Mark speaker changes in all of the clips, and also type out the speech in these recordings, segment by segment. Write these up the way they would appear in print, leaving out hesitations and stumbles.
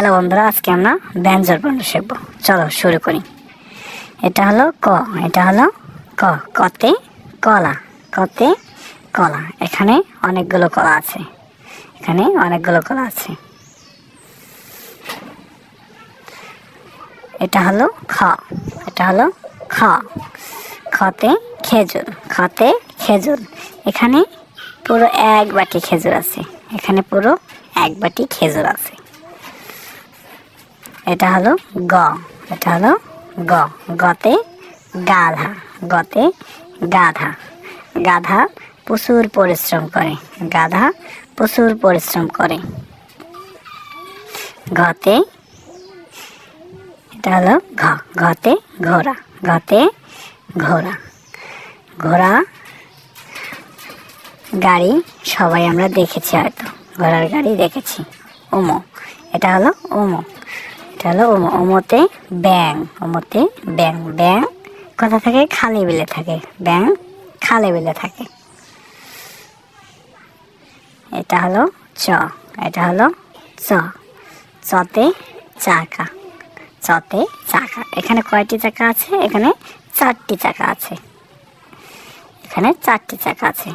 Speaker 1: Hello বন্ধুরা, আজকে আমরা ব্যঞ্জন বর্ণ শিখব। চলো শুরু করি। এটা হলো ক, এটা হলো ক। কতে কলা, কতে কলা। এখানে অনেকগুলো কলা আছে, এখানে অনেকগুলো কলা আছে। এটা হলো খ, এটা হলো খ। খতে খেজুর, খতে খেজুর। এখানে পুরো এক বাটি খেজুর আছে, এখানে পুরো এক বাটি খেজুর আছে। এটা হলো গ, এটা হলো গ। গতে গাধা, গতে গাধা। গাধা প্রচুর পরিশ্রম করে, গাধা প্রচুর পরিশ্রম করে। ঘতে, এটা হলো ঘ, ঘতে ঘোড়া, ঘতে ঘোড়া। ঘোড়া গাড়ি সবাই আমরা দেখেছি, হয়তো ঘোড়ার গাড়ি দেখেছি। ওমো, এটা হলো ওমো, এটা হলো ওমো। ওমোতে ব্যাং, ওমোতে ব্যাং। ব্যাং কোথা থাকে? খালে বিলে থাকে, ব্যাং খালে বিলে থাকে। এটা হলো চ, এটা হলো চ। চতে চাকা, চতে চাকা। এখানে কয়টি চাকা আছে? এখানে 4টি চাকা আছে, এখানে 4টি চাকা আছে।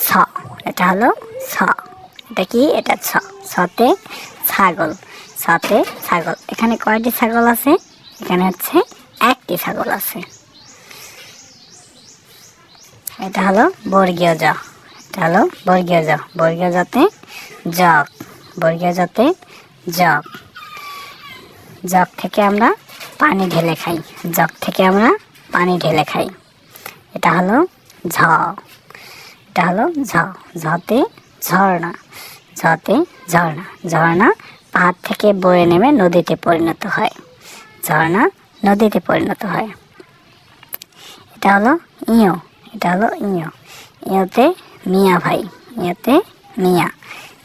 Speaker 1: ছ, এটা হলো ছ। এটা কি? এটা ছ। ছতে ছাগল, ছতে ছাগল। এখানে কয়টি ছাগল আছে? এখানে হচ্ছে 1টি ছাগল আছে। এটা হলো বর্গীয় জ, এটা হলো বর্গীয় জ। বর্গীয় জতে জগ, বর্গীয় জতে জগ। জগ থেকে আমরা পানি ঢেলে খাই, জগ থেকে আমরা পানি ঢেলে খাই। এটা হলো ঝ, এটা হলো ঝ। ঝতে ঝর্ণা, ঝতে ঝর্ণা। ঝর্ণা পাহাড় থেকে বয়ে নেমে নদীতে পরিণত হয়, ঝর্ণা নদীতে পরিণত হয়। এটা হলো ইয়ো, এটা হলো ইয়ো। ইয়োতে মিয়া ভাই, ইয়োতে মিয়া।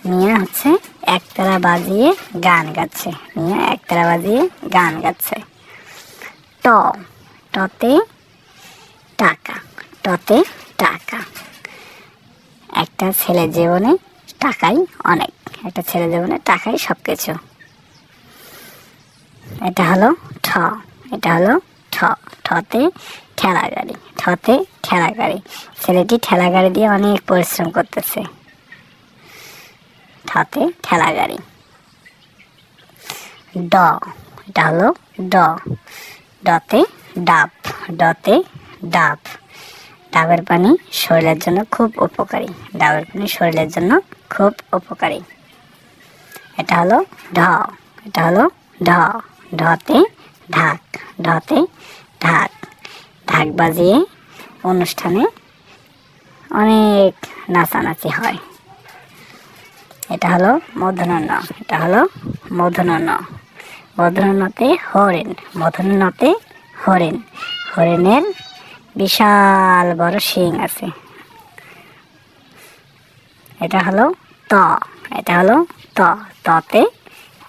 Speaker 1: মিয়া হচ্ছে একতারা বাজিয়ে গান গাচ্ছে, মিয়া একতারা বাজিয়ে গান গাচ্ছে। ট, টতে টাকা, টতে টাকা। একটা ছেলের জীবনে টাকাই অনেক, একটা ছেলের জীবনে টাকাই সব কিছু। এটা হলো ঠ, এটা হলো ঠ। ঠতে ঠেলা গাড়ি, ঠতে ঠেলা গাড়ি। ছেলেটি ঠেলা গাড়ি দিয়ে অনেক পরিশ্রম করতেছে, ঠতে ঠেলা গাড়ি। ড, এটা হলো ড। ডতে ডাব, ডতে ডাব। ডাবের পানি শরীরের জন্য খুব উপকারী, ডাবের পানি শরীরের জন্য খুব উপকারী। এটা হলো ঢ, এটা হলো ঢ। ঢতে ঢাক, ঢতে ঢাক। ঢাক বাজিয়ে অনুষ্ঠানে অনেক নাচানাচি হয়। এটা হলো মূর্ধন্য ণ, এটা হলো মূর্ধন্য ণ। মূর্ধন্য ণতে হরিণ, মূর্ধন্য ণতে হরিণ। হরিণের বিশাল বড় শিং আছে। এটা হলো ত, এটা হলো ত। ততে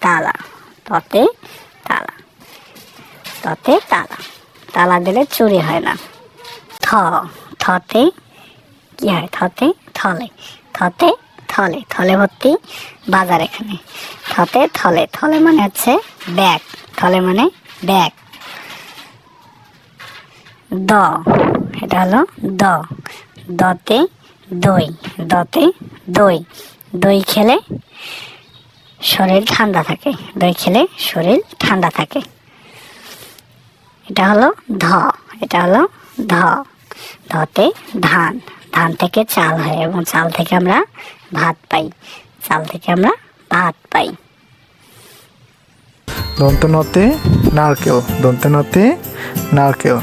Speaker 1: তালা, ততে তালা, ততে তালা। তালা দিলে চুরি হয় না। থ, থতে কি হয়? থতে থলে, থতে থলে। থলে ভর্তি বাজার এখানে। থতে থলে, থলে মানে হচ্ছে ব্যাগ, থলে মানে ব্যাগ। দ, এটা হলো দ। দতে দই, দতে দই। দই খেলে শরীর ঠান্ডা থাকে, দই খেলে শরীর ঠান্ডা থাকে। এটা হলো ধ, এটা হলো ধ। ধতে ধান, ধান থেকে চাল হয় এবং চাল থেকে আমরা ভাত পাই, চাল থেকে আমরা ভাত পাই।
Speaker 2: দন্ত্য নতে নারকেল, দন্ত্য নতে নারকেল।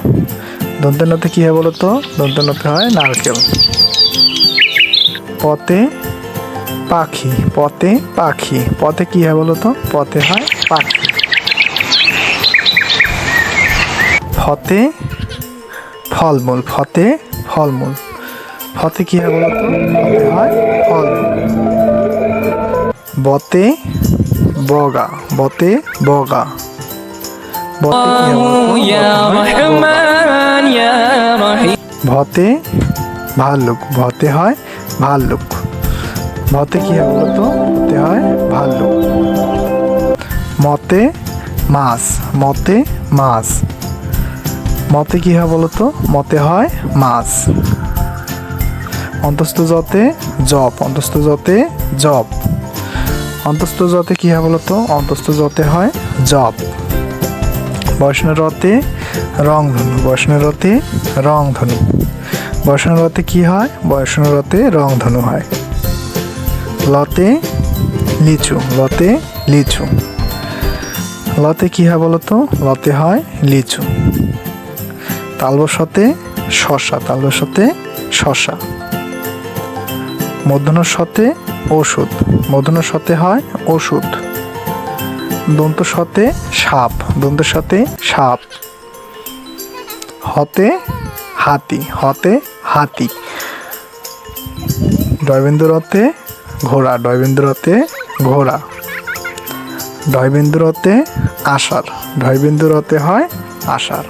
Speaker 2: দন্ত্য নতে কি হয় বলো তো? দন্ত্য নতে হয় নারকেল। পতে পাখি, পতে পাখি। পথে কি হয় বলো তো? পথে হয় পাখি। ফতে ফলমূল, ফতে ফলমূল। ফতে কি হয় বলো তো? ফতে হয় ফলমূল। বতে বগা, বতে বগা। বতে কি হয় বলো তো? ভতে ভাল্লুক, ভতে হয় ভাল্লুক। ভতে কি হয় বলো তো? ভতে হয় ভাল্লুক। মতে মাছ, মতে মাছ। মতে কি হয় বলো তো? মতে হয় মাছ। অন্তস্থ জতে জপ, অন্তস্থ জতে জপ। অন্তস্থ জতে কি হয় বলো তো? অন্তস্থ জতে হয় জপ। বয়সনের রতে রংধনু, বয়সনের রতে রংধনু। বয়সনের রতে কি হয়? বয়সনের রতে রংধনু হয়। লতে লিচু, লতে লিচু। লতে কি হয় বলো তো? লতে হয় লিচু। তালবশতে শশা, তালবশতে শশা। মূর্ধন্যর সতে ওষুধ, মূর্ধন্যর সতে হয় ওষুধ। দন্ত সতে সাপ, দন্তের সাথে সাপ। হতে হাতি, হতে হাতি। ডয়বিন্দুরতে ঘোড়া, ডয়বিন্দুরতে ঘোড়া। ডয়বিন্দুরতে আষাঢ়, ডয়বিন্দুরতে হয় আষাঢ়।